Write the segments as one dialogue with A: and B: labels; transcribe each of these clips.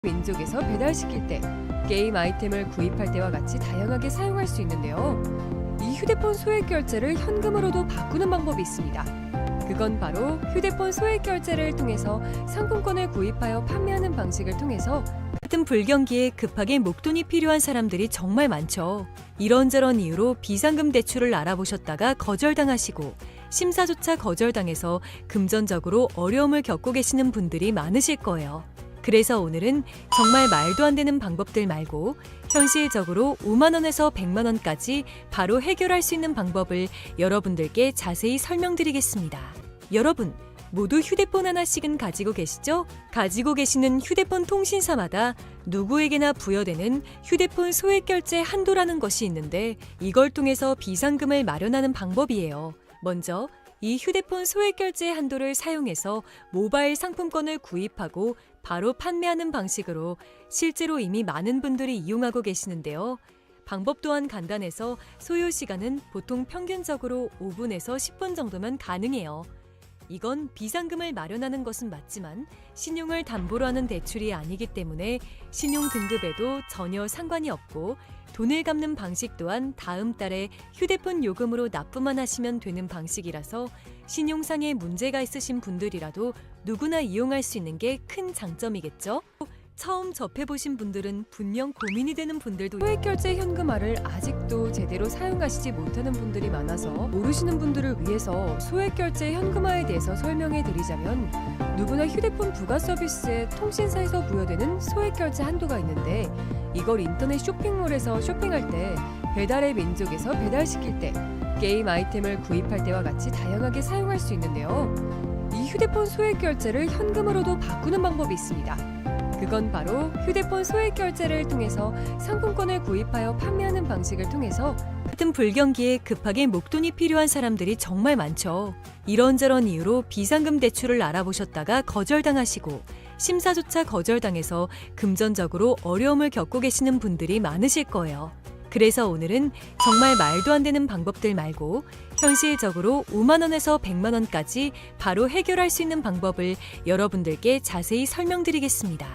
A: 민족에서 배달시킬 때, 게임 아이템을 구입할 때와 같이 다양하게 사용할 수 있는데요. 이 휴대폰 소액 결제를 현금으로도 바꾸는 방법이 있습니다. 그건 바로 휴대폰 소액 결제를 통해서 상품권을 구입하여 판매하는 방식을 통해서 같은 불경기에 급하게 목돈이 필요한 사람들이 정말 많죠. 이런저런 이유로 비상금 대출을 알아보셨다가 거절당하시고 심사조차 거절당해서 금전적으로 어려움을 겪고 계시는 분들이 많으실 거예요. 그래서 오늘은 정말 말도 안 되는 방법들 말고 현실적으로 5만 원에서 100만 원까지 바로 해결할 수 있는 방법을 여러분들께 자세히 설명드리겠습니다. 여러분, 모두 휴대폰 하나씩은 가지고 계시죠? 가지고 계시는 휴대폰 통신사마다 누구에게나 부여되는 휴대폰 소액 결제 한도라는 것이 있는데 이걸 통해서 비상금을 마련하는 방법이에요. 먼저 이 휴대폰 소액 결제 한도를 사용해서 모바일 상품권을 구입하고 바로 판매하는 방식으로 실제로 이미 많은 분들이 이용하고 계시는데요. 방법 또한 간단해서 소요 시간은 보통 평균적으로 5분에서 10분 정도면 가능해요. 이건 비상금을 마련하는 것은 맞지만 신용을 담보로 하는 대출이 아니기 때문에 신용 등급에도 전혀 상관이 없고 돈을 갚는 방식 또한 다음 달에 휴대폰 요금으로 납부만 하시면 되는 방식이라서 신용상의 문제가 있으신 분들이라도 누구나 이용할 수 있는 게 큰 장점이겠죠? 처음 접해보신 분들은 분명 고민이 되는 분들도 소액결제 현금화를 아직도 제대로 사용하시지 못하는 분들이 많아서 모르시는 분들을 위해서 소액결제 현금화에 대해서 설명해 드리자면 누구나 휴대폰 부가 서비스에 통신사에서 부여되는 소액결제 한도가 있는데 이걸 인터넷 쇼핑몰에서 쇼핑할 때 배달의 민족에서 배달시킬 때 게임 아이템을 구입할 때와 같이 다양하게 사용할 수 있는데요. 이 휴대폰 소액결제를 현금으로도 바꾸는 방법이 있습니다. 그건 바로 휴대폰 소액 결제를 통해서 상품권을 구입하여 판매하는 방식을 통해서 같은 불경기에 급하게 목돈이 필요한 사람들이 정말 많죠. 이런저런 이유로 비상금 대출을 알아보셨다가 거절당하시고 심사조차 거절당해서 금전적으로 어려움을 겪고 계시는 분들이 많으실 거예요. 그래서 오늘은 정말 말도 안 되는 방법들 말고 현실적으로 5만 원에서 100만 원까지 바로 해결할 수 있는 방법을 여러분들께 자세히 설명드리겠습니다.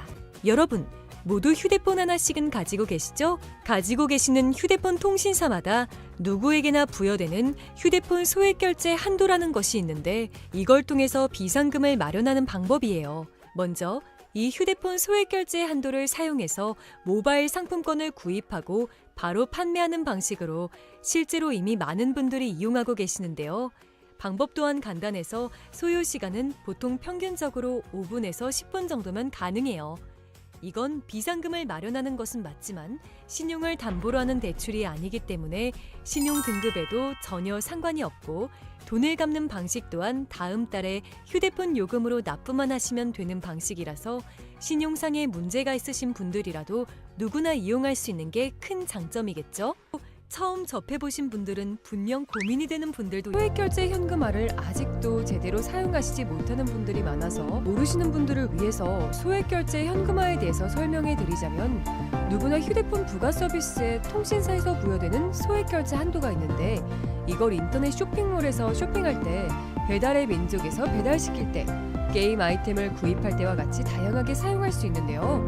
A: 여러분, 모두 휴대폰 하나씩은 가지고 계시죠? 가지고 계시는 휴대폰 통신사마다 누구에게나 부여되는 휴대폰 소액 결제 한도라는 것이 있는데 이걸 통해서 비상금을 마련하는 방법이에요. 먼저 이 휴대폰 소액 결제 한도를 사용해서 모바일 상품권을 구입하고 바로 판매하는 방식으로 실제로 이미 많은 분들이 이용하고 계시는데요. 방법 또한 간단해서 소요 시간은 보통 평균적으로 5분에서 10분 정도면 가능해요. 이건 비상금을 마련하는 것은 맞지만 신용을 담보로 하는 대출이 아니기 때문에 신용 등급에도 전혀 상관이 없고 돈을 갚는 방식 또한 다음 달에 휴대폰 요금으로 납부만 하시면 되는 방식이라서 신용상의 문제가 있으신 분들이라도 누구나 이용할 수 있는 게 큰 장점이겠죠? 처음 접해보신 분들은 분명 고민이 되는 분들도 소액결제 현금화를 아직도 제대로 사용하시지 못하는 분들이 많아서 모르시는 분들을 위해서 소액결제 현금화에 대해서 설명해 드리자면 누구나 휴대폰 부가 서비스에 통신사에서 부여되는 소액결제 한도가 있는데 이걸 인터넷 쇼핑몰에서 쇼핑할 때 배달의 민족에서 배달시킬 때 게임 아이템을 구입할 때와 같이 다양하게 사용할 수 있는데요.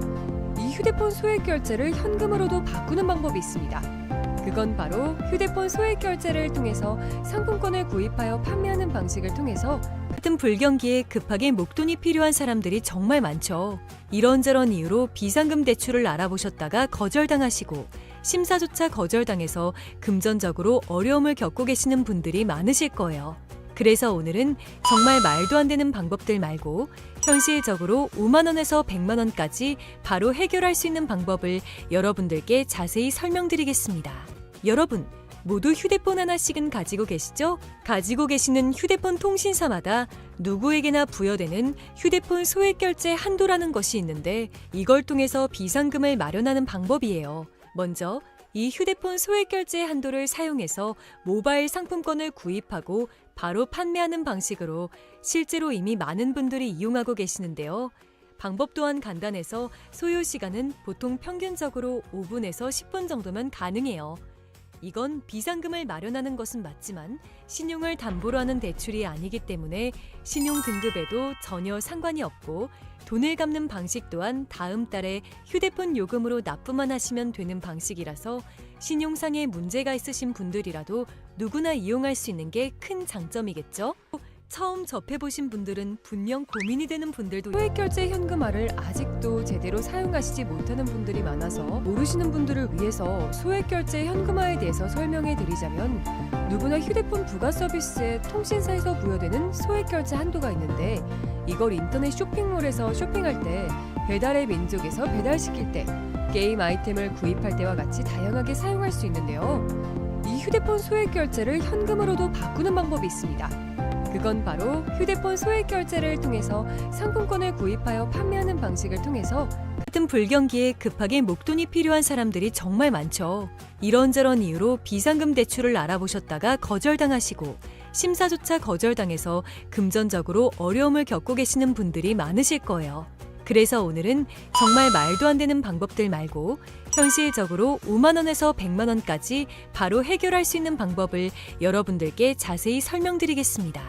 A: 이 휴대폰 소액 결제를 현금으로도 바꾸는 방법이 있습니다. 그건 바로 휴대폰 소액 결제를 통해서 상품권을 구입하여 판매하는 방식을 통해서 같은 불경기에 급하게 목돈이 필요한 사람들이 정말 많죠. 이런저런 이유로 비상금 대출을 알아보셨다가 거절당하시고 심사조차 거절당해서 금전적으로 어려움을 겪고 계시는 분들이 많으실 거예요. 그래서 오늘은 정말 말도 안 되는 방법들 말고 현실적으로 5만 원에서 100만 원까지 바로 해결할 수 있는 방법을 여러분들께 자세히 설명드리겠습니다. 여러분, 모두 휴대폰 하나씩은 가지고 계시죠? 가지고 계시는 휴대폰 통신사마다 누구에게나 부여되는 휴대폰 소액 결제 한도라는 것이 있는데 이걸 통해서 비상금을 마련하는 방법이에요. 먼저 이 휴대폰 소액 결제 한도를 사용해서 모바일 상품권을 구입하고 바로 판매하는 방식으로 실제로 이미 많은 분들이 이용하고 계시는데요. 방법 또한 간단해서 소요 시간은 보통 평균적으로 5분에서 10분 정도면 가능해요. 이건 비상금을 마련하는 것은 맞지만 신용을 담보로 하는 대출이 아니기 때문에 신용 등급에도 전혀 상관이 없고 돈을 갚는 방식 또한 다음 달에 휴대폰 요금으로 납부만 하시면 되는 방식이라서 신용상에 문제가 있으신 분들이라도 누구나 이용할 수 있는 게 큰 장점이겠죠? 처음 접해보신 분들은 분명 고민이 되는 분들도 소액결제 현금화를 아직도 제대로 사용하시지 못하는 분들이 많아서 모르시는 분들을 위해서 소액결제 현금화에 대해서 설명해 드리자면 누구나 휴대폰 부가 서비스에 통신사에서 부여되는 소액결제 한도가 있는데 이걸 인터넷 쇼핑몰에서 쇼핑할 때 배달의 민족에서 배달시킬 때 게임 아이템을 구입할 때와 같이 다양하게 사용할 수 있는데요. 이 휴대폰 소액결제를 현금으로도 바꾸는 방법이 있습니다. 그건 바로 휴대폰 소액결제를 통해서 상품권을 구입하여 판매하는 방식을 통해서 같은 불경기에 급하게 목돈이 필요한 사람들이 정말 많죠. 이런저런 이유로 비상금 대출을 알아보셨다가 거절당하시고 심사조차 거절당해서 금전적으로 어려움을 겪고 계시는 분들이 많으실 거예요. 그래서 오늘은 정말 말도 안 되는 방법들 말고 현실적으로 5만 원에서 100만 원까지 바로 해결할 수 있는 방법을 여러분들께 자세히 설명드리겠습니다.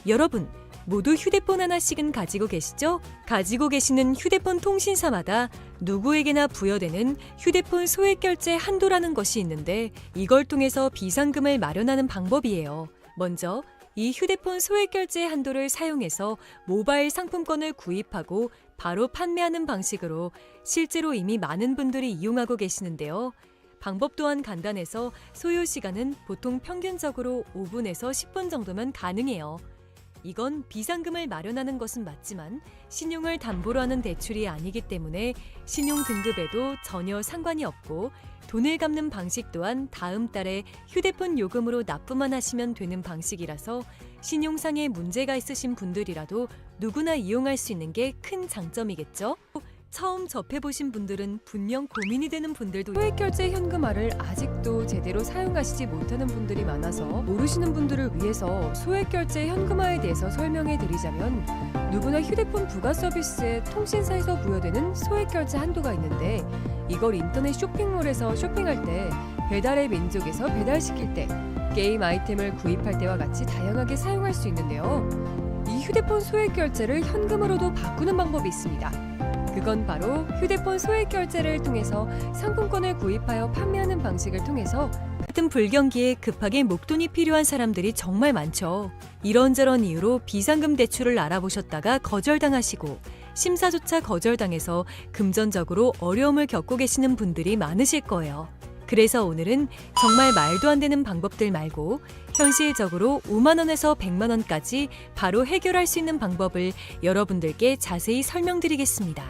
A: 여러분, 모두 휴대폰 하나씩은 가지고 계시죠? 가지고 계시는 휴대폰 통신사마다 누구에게나 부여되는 휴대폰 소액결제 한도라는 것이 있는데 이걸 통해서 비상금을 마련하는 방법이에요. 먼저 이 휴대폰 소액결제 한도를 사용해서 모바일 상품권을 구입하고 바로 판매하는 방식으로 실제로 이미 많은 분들이 이용하고 계시는데요. 방법 또한 간단해서 소요 시간은 보통 평균적으로 5분에서 10분 정도면 가능해요. 이건 비상금을 마련하는 것은 맞지만 신용을 담보로 하는 대출이 아니기 때문에 신용 등급에도 전혀 상관이 없고 돈을 갚는 방식 또한 다음 달에 휴대폰 요금으로 납부만 하시면 되는 방식이라서 신용상에 문제가 있으신 분들이라도 누구나 이용할 수 있는 게 큰 장점이겠죠? 처음 접해보신 분들은 분명 고민이 되는 분들도 소액결제 현금화를 아직도 제대로 사용하시지 못하는 분들이 많아서 모르시는 분들을 위해서 소액결제 현금화에 대해서 설명해 드리자면 누구나 휴대폰 부가 서비스에 통신사에서 부여되는 소액결제 한도가 있는데 이걸 인터넷 쇼핑몰에서 쇼핑할 때 배달의 민족에서 배달시킬 때 게임 아이템을 구입할 때와 같이 다양하게 사용할 수 있는데요. 이 휴대폰 소액결제를 현금으로도 바꾸는 방법이 있습니다. 그건 바로 휴대폰 소액결제를 통해서 상품권을 구입하여 판매하는 방식을 통해서 같은 불경기에 급하게 목돈이 필요한 사람들이 정말 많죠. 이런저런 이유로 비상금 대출을 알아보셨다가 거절당하시고 심사조차 거절당해서 금전적으로 어려움을 겪고 계시는 분들이 많으실 거예요. 그래서 오늘은 정말 말도 안 되는 방법들 말고 현실적으로 5만 원에서 100만 원까지 바로 해결할 수 있는 방법을 여러분들께 자세히 설명드리겠습니다.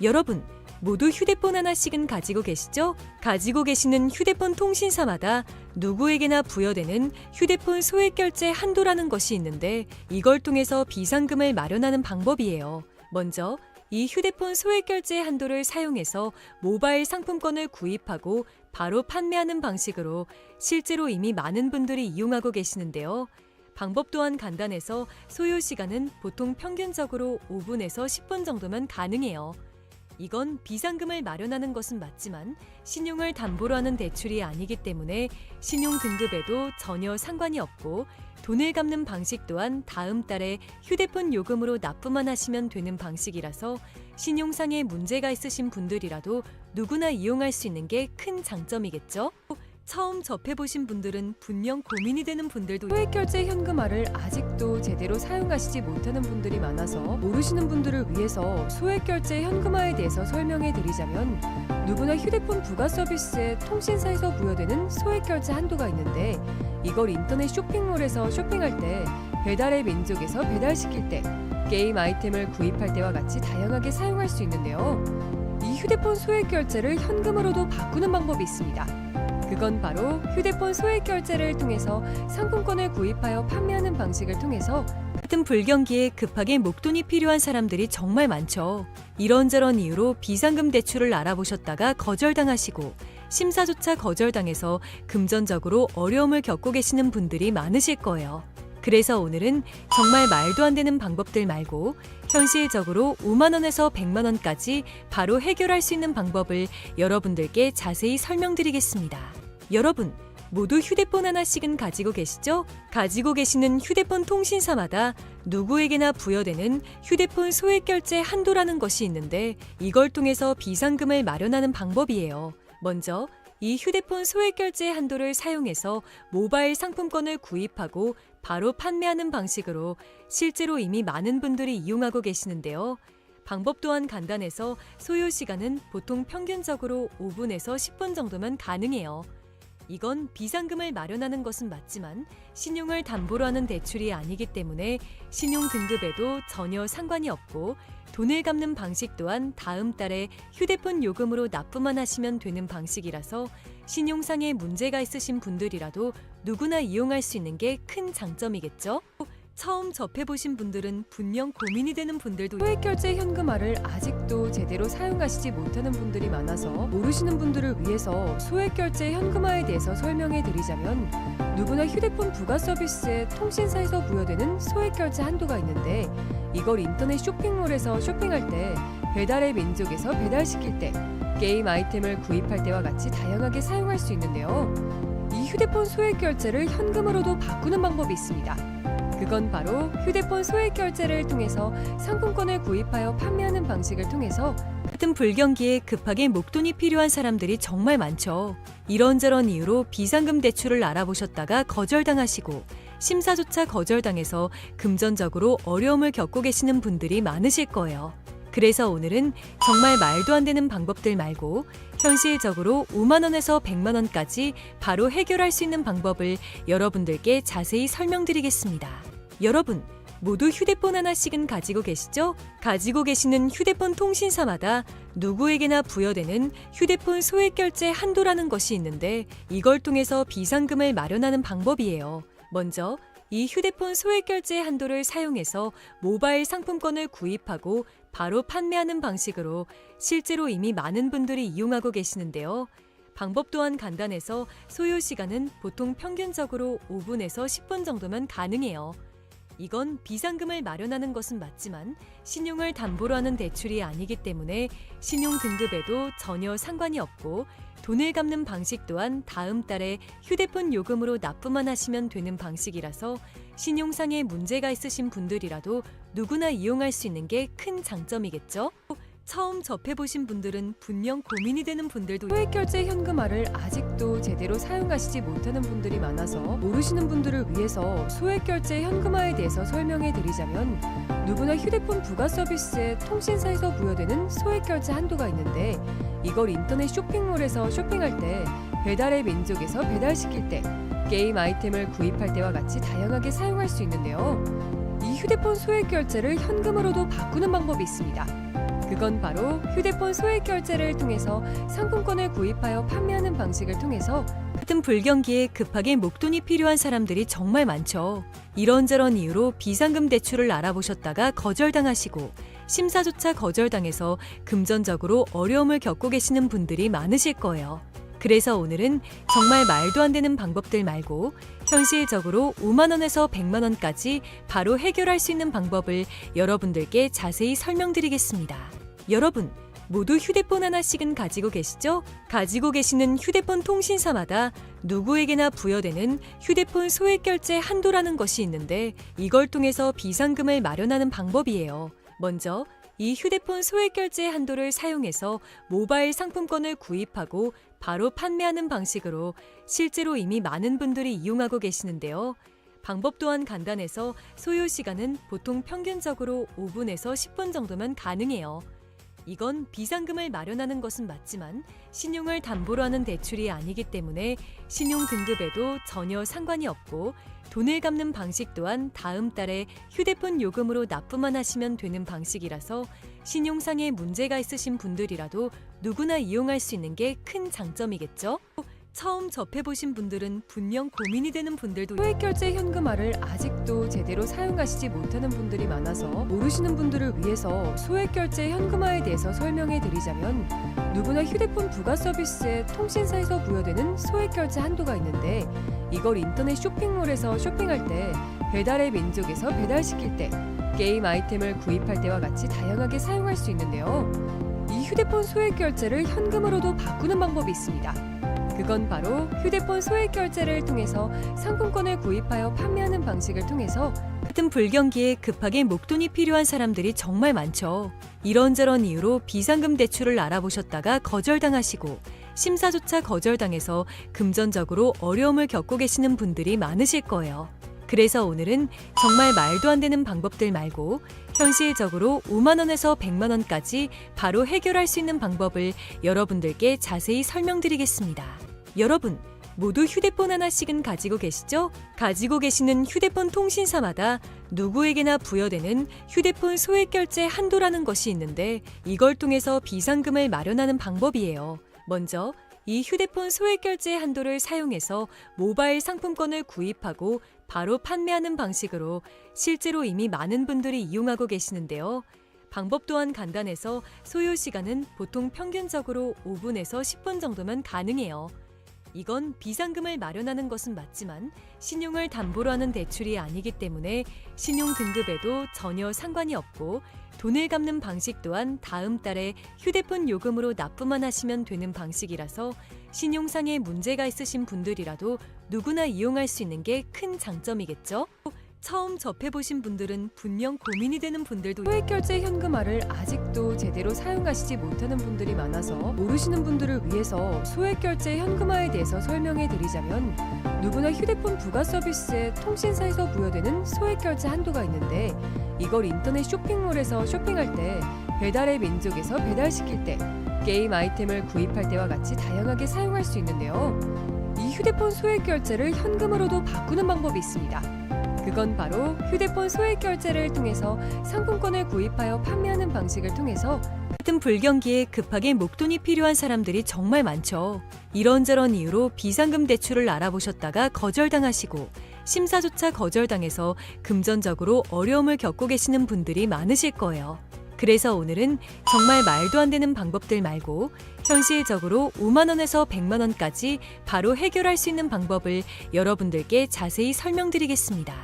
A: 여러분, 모두 휴대폰 하나씩은 가지고 계시죠? 가지고 계시는 휴대폰 통신사마다 누구에게나 부여되는 휴대폰 소액결제 한도라는 것이 있는데 이걸 통해서 비상금을 마련하는 방법이에요. 먼저 이 휴대폰 소액결제 한도를 사용해서 모바일 상품권을 구입하고 바로 판매하는 방식으로 실제로 이미 많은 분들이 이용하고 계시는데요. 방법 또한 간단해서 소요 시간은 보통 평균적으로 5분에서 10분 정도면 가능해요. 이건 비상금을 마련하는 것은 맞지만 신용을 담보로 하는 대출이 아니기 때문에 신용 등급에도 전혀 상관이 없고 돈을 갚는 방식 또한 다음 달에 휴대폰 요금으로 납부만 하시면 되는 방식이라서 신용상에 문제가 있으신 분들이라도 누구나 이용할 수 있는 게 큰 장점이겠죠? 처음 접해보신 분들은 분명 고민이 되는 분들도 소액결제 현금화를 아직도 제대로 사용하시지 못하는 분들이 많아서 모르시는 분들을 위해서 소액결제 현금화에 대해서 설명해 드리자면 누구나 휴대폰 부가 서비스에 통신사에서 부여되는 소액결제 한도가 있는데 이걸 인터넷 쇼핑몰에서 쇼핑할 때 배달의 민족에서 배달시킬 때 게임 아이템을 구입할 때와 같이 다양하게 사용할 수 있는데요. 이 휴대폰 소액결제를 현금으로도 바꾸는 방법이 있습니다. 그건 바로 휴대폰 소액결제를 통해서 상품권을 구입하여 판매하는 방식을 통해서 같은 불경기에 급하게 목돈이 필요한 사람들이 정말 많죠. 이런저런 이유로 비상금 대출을 알아보셨다가 거절당하시고 심사조차 거절당해서 금전적으로 어려움을 겪고 계시는 분들이 많으실 거예요. 그래서 오늘은 정말 말도 안 되는 방법들 말고 현실적으로 5만 원에서 100만 원까지 바로 해결할 수 있는 방법을 여러분들께 자세히 설명드리겠습니다. 여러분, 모두 휴대폰 하나씩은 가지고 계시죠? 가지고 계시는 휴대폰 통신사마다 누구에게나 부여되는 휴대폰 소액 결제 한도라는 것이 있는데 이걸 통해서 비상금을 마련하는 방법이에요. 먼저 이 휴대폰 소액 결제 한도를 사용해서 모바일 상품권을 구입하고 바로 판매하는 방식으로 실제로 이미 많은 분들이 이용하고 계시는데요. 방법 또한 간단해서 소요 시간은 보통 평균적으로 5분에서 10분 정도면 가능해요. 이건 비상금을 마련하는 것은 맞지만 신용을 담보로 하는 대출이 아니기 때문에 신용 등급에도 전혀 상관이 없고 돈을 갚는 방식 또한 다음 달에 휴대폰 요금으로 납부만 하시면 되는 방식이라서 신용상에 문제가 있으신 분들이라도 누구나 이용할 수 있는 게 큰 장점이겠죠? 처음 접해보신 분들은 분명 고민이 되는 분들도 소액결제 현금화를 아직도 제대로 사용하시지 못하는 분들이 많아서 모르시는 분들을 위해서 소액결제 현금화에 대해서 설명해 드리자면 누구나 휴대폰 부가 서비스에 통신사에서 부여되는 소액결제 한도가 있는데 이걸 인터넷 쇼핑몰에서 쇼핑할 때 배달의 민족에서 배달시킬 때 게임 아이템을 구입할 때와 같이 다양하게 사용할 수 있는데요. 이 휴대폰 소액결제를 현금으로도 바꾸는 방법이 있습니다. 그건 바로 휴대폰 소액 결제를 통해서 상품권을 구입하여 판매하는 방식을 통해서 같은 불경기에 급하게 목돈이 필요한 사람들이 정말 많죠. 이런저런 이유로 비상금 대출을 알아보셨다가 거절당하시고 심사조차 거절당해서 금전적으로 어려움을 겪고 계시는 분들이 많으실 거예요. 그래서 오늘은 정말 말도 안 되는 방법들 말고 현실적으로 5만 원에서 100만 원까지 바로 해결할 수 있는 방법을 여러분들께 자세히 설명드리겠습니다. 여러분, 모두 휴대폰 하나씩은 가지고 계시죠? 가지고 계시는 휴대폰 통신사마다 누구에게나 부여되는 휴대폰 소액 결제 한도라는 것이 있는데 이걸 통해서 비상금을 마련하는 방법이에요. 먼저 이 휴대폰 소액 결제 한도를 사용해서 모바일 상품권을 구입하고 바로 판매하는 방식으로 실제로 이미 많은 분들이 이용하고 계시는데요. 방법 또한 간단해서 소요 시간은 보통 평균적으로 5분에서 10분 정도면 가능해요. 이건 비상금을 마련하는 것은 맞지만 신용을 담보로 하는 대출이 아니기 때문에 신용 등급에도 전혀 상관이 없고 돈을 갚는 방식 또한 다음 달에 휴대폰 요금으로 납부만 하시면 되는 방식이라서 신용상에 문제가 있으신 분들이라도 누구나 이용할 수 있는 게 큰 장점이겠죠? 처음 접해보신 분들은 분명 고민이 되는 분들도 소액결제 현금화를 아직도 제대로 사용하시지 못하는 분들이 많아서 모르시는 분들을 위해서 소액결제 현금화에 대해서 설명해 드리자면 누구나 휴대폰 부가 서비스에 통신사에서 부여되는 소액결제 한도가 있는데 이걸 인터넷 쇼핑몰에서 쇼핑할 때 배달의 민족에서 배달시킬 때 게임 아이템을 구입할 때와 같이 다양하게 사용할 수 있는데요. 이 휴대폰 소액결제를 현금으로도 바꾸는 방법이 있습니다. 그건 바로 휴대폰 소액 결제를 통해서 상품권을 구입하여 판매하는 방식을 통해서 같은 불경기에 급하게 목돈이 필요한 사람들이 정말 많죠. 이런저런 이유로 비상금 대출을 알아보셨다가 거절당하시고 심사조차 거절당해서 금전적으로 어려움을 겪고 계시는 분들이 많으실 거예요. 그래서 오늘은 정말 말도 안 되는 방법들 말고 현실적으로 5만 원에서 100만 원까지 바로 해결할 수 있는 방법을 여러분들께 자세히 설명드리겠습니다. 여러분, 모두 휴대폰 하나씩은 가지고 계시죠? 가지고 계시는 휴대폰 통신사마다 누구에게나 부여되는 휴대폰 소액 결제 한도라는 것이 있는데 이걸 통해서 비상금을 마련하는 방법이에요. 먼저 이 휴대폰 소액 결제 한도를 사용해서 모바일 상품권을 구입하고 바로 판매하는 방식으로 실제로 이미 많은 분들이 이용하고 계시는데요. 방법 또한 간단해서 소요 시간은 보통 평균적으로 5분에서 10분 정도면 가능해요. 이건 비상금을 마련하는 것은 맞지만 신용을 담보로 하는 대출이 아니기 때문에 신용 등급에도 전혀 상관이 없고 돈을 갚는 방식 또한 다음 달에 휴대폰 요금으로 납부만 하시면 되는 방식이라서 신용상에 문제가 있으신 분들이라도 누구나 이용할 수 있는 게 큰 장점이겠죠? 처음 접해보신 분들은 분명 고민이 되는 분들도 소액결제 현금화를 아직도 제대로 사용하시지 못하는 분들이 많아서 모르시는 분들을 위해서 소액결제 현금화에 대해서 설명해 드리자면 누구나 휴대폰 부가 서비스에 통신사에서 부여되는 소액결제 한도가 있는데 이걸 인터넷 쇼핑몰에서 쇼핑할 때 배달의 민족에서 배달시킬 때 게임 아이템을 구입할 때와 같이 다양하게 사용할 수 있는데요. 이 휴대폰 소액결제를 현금으로도 바꾸는 방법이 있습니다. 그건 바로 휴대폰 소액 결제를 통해서 상품권을 구입하여 판매하는 방식을 통해서
B: 같은 불경기에 급하게 목돈이 필요한 사람들이 정말 많죠. 이런저런 이유로 비상금 대출을 알아보셨다가 거절당하시고 심사조차 거절당해서 금전적으로 어려움을 겪고 계시는 분들이 많으실 거예요. 그래서 오늘은 정말 말도 안 되는 방법들 말고 현실적으로 5만 원에서 100만 원까지 바로 해결할 수 있는 방법을 여러분들께 자세히 설명드리겠습니다. 여러분, 모두 휴대폰 하나씩은 가지고 계시죠? 가지고 계시는 휴대폰 통신사마다 누구에게나 부여되는 휴대폰 소액 결제 한도라는 것이 있는데 이걸 통해서 비상금을 마련하는 방법이에요. 먼저 이 휴대폰 소액 결제 한도를 사용해서 모바일 상품권을 구입하고 바로 판매하는 방식으로 실제로 이미 많은 분들이 이용하고 계시는데요. 방법 또한 간단해서 소요 시간은 보통 평균적으로 5분에서 10분 정도면 가능해요. 이건 비상금을 마련하는 것은 맞지만 신용을 담보로 하는 대출이 아니기 때문에 신용 등급에도 전혀 상관이 없고 돈을 갚는 방식 또한 다음 달에 휴대폰 요금으로 납부만 하시면 되는 방식이라서 신용상의 문제가 있으신 분들이라도 누구나 이용할 수 있는 게 큰 장점이겠죠? 처음 접해보신 분들은 분명 고민이 되는 분들도
A: 소액 결제 현금화를 아직도 제대로 사용하시지 못하는 분들이 많아서 모르시는 분들을 위해서 소액 결제 현금화에 대해서 설명해 드리자면 누구나 휴대폰 부가 서비스에 통신사에서 부여되는 소액 결제 한도가 있는데 이걸 인터넷 쇼핑몰에서 쇼핑할 때 배달의 민족에서 배달시킬 때 게임 아이템을 구입할 때와 같이 다양하게 사용할 수 있는데요. 이 휴대폰 소액 결제를 현금으로도 바꾸는 방법이 있습니다. 그건 바로 휴대폰 소액 결제를 통해서 상품권을 구입하여 판매하는 방식을 통해서
B: 같은 불경기에 급하게 목돈이 필요한 사람들이 정말 많죠. 이런저런 이유로 비상금 대출을 알아보셨다가 거절당하시고 심사조차 거절당해서 금전적으로 어려움을 겪고 계시는 분들이 많으실 거예요. 그래서 오늘은 정말 말도 안 되는 방법들 말고 현실적으로 5만 원에서 100만 원까지 바로 해결할 수 있는 방법을 여러분들께 자세히 설명드리겠습니다.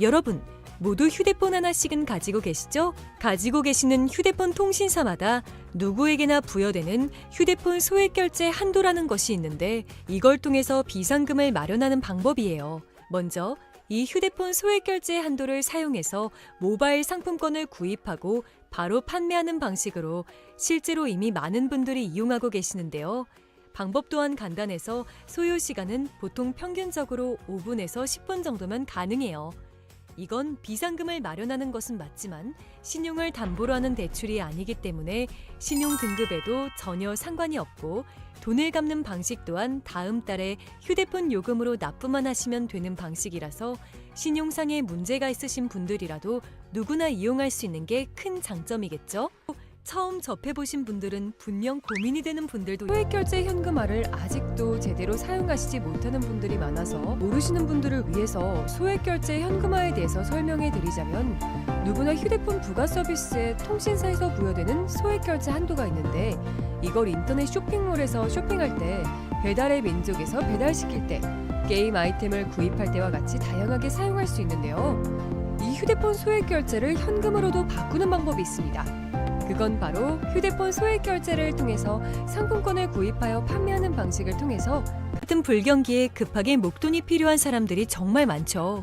B: 여러분, 모두 휴대폰 하나씩은 가지고 계시죠? 가지고 계시는 휴대폰 통신사마다 누구에게나 부여되는 휴대폰 소액 결제 한도라는 것이 있는데 이걸 통해서 비상금을 마련하는 방법이에요. 먼저 이 휴대폰 소액 결제 한도를 사용해서 모바일 상품권을 구입하고 바로 판매하는 방식으로 실제로 이미 많은 분들이 이용하고 계시는데요. 방법 또한 간단해서 소요 시간은 보통 평균적으로 5분에서 10분 정도면 가능해요. 이건 비상금을 마련하는 것은 맞지만 신용을 담보로 하는 대출이 아니기 때문에 신용 등급에도 전혀 상관이 없고 돈을 갚는 방식 또한 다음 달에 휴대폰 요금으로 납부만 하시면 되는 방식이라서 신용상의 문제가 있으신 분들이라도 누구나 이용할 수 있는 게 큰 장점이겠죠? 처음 접해보신 분들은 분명 고민이 되는 분들도
A: 소액 결제 현금화를 아직도 제대로 사용하시지 못하는 분들이 많아서 모르시는 분들을 위해서 소액 결제 현금화에 대해서 설명해 드리자면 누구나 휴대폰 부가 서비스에 통신사에서 부여되는 소액 결제 한도가 있는데 이걸 인터넷 쇼핑몰에서 쇼핑할 때 배달의 민족에서 배달시킬 때 게임 아이템을 구입할 때와 같이 다양하게 사용할 수 있는데요. 이 휴대폰 소액 결제를 현금으로도 바꾸는 방법이 있습니다. 그건 바로 휴대폰 소액 결제를 통해서 상품권을 구입하여 판매하는 방식을 통해서
B: 같은 불경기에 급하게 목돈이 필요한 사람들이 정말 많죠.